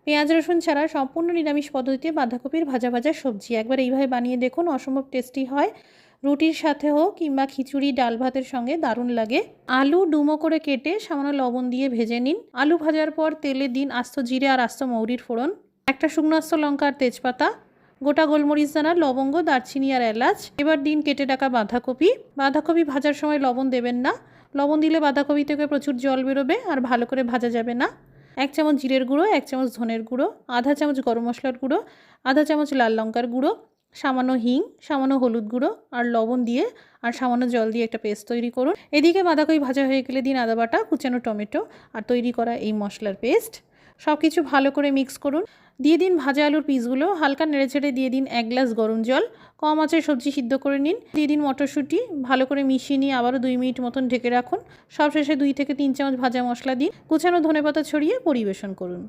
পেঁয়াজ রসুন ছাড়া সম্পূর্ণ নিরামিষ পদ্ধতিতে বাঁধাকপির ভাজা ভাজা সবজি একবার এইভাবে বানিয়ে দেখুন, অসম্ভব টেস্টি হয়। রুটির সাথে হোক কিংবা খিচুড়ি ডাল ভাতের সঙ্গে দারুণ লাগে। আলু ডুমো করে কেটে সামান্য লবণ দিয়ে ভেজে নিন। আলু ভাজার পর তেলে দিন আস্ত জিরে আর আস্ত মৌরির ফোড়ন, একটা শুকনো আস্ত লঙ্কা আর তেজপাতা, গোটা গোলমরিচ দানা, লবঙ্গ, দারচিনি আর এলাচ। এবার দিন কেটে রাখা বাঁধাকপি। বাঁধাকপি ভাজার সময় লবণ দেবেন না, লবণ দিলে বাঁধাকপি থেকে প্রচুর জল বেরোবে আর ভালো করে ভাজা যাবে না। 1 চামচ জিরের গুঁড়ো, 1 চামচ ধনের গুঁড়ো, আধা চামচ গরম মশলার গুঁড়ো, আধা চামচ লাল লঙ্কার গুঁড়ো, সামান্য হিং, সামান্য হলুদ গুঁড়ো আর লবণ দিয়ে আর সামান্য জল দিয়ে একটা পেস্ট তৈরি করুন। এদিকে বাঁধাকপি ভাজা হয়ে গেলে দিন আদা বাটা, কুচানো টমেটো আর তৈরি করা এই মশলার পেস্ট। সব কিছু ভালো করে মিক্স করুন। দিয়ে দিন ভাজা আলুর পিসগুলো, হালকা নেড়েচেড়ে দিয়ে দিন 1 গ্লাস গরম জল। কম আঁচে সবজি সিদ্ধ করে নিন। দিয়ে দিন মটরশুঁটি, ভালো করে মিশিয়ে নিয়ে আবারও 2 মিনিট মতন ঢেকে রাখুন। সবশেষে 2 থেকে 3 চামচ ভাজা মশলা দিন, কুচানো ধনেপাতা ছড়িয়ে পরিবেশন করুন।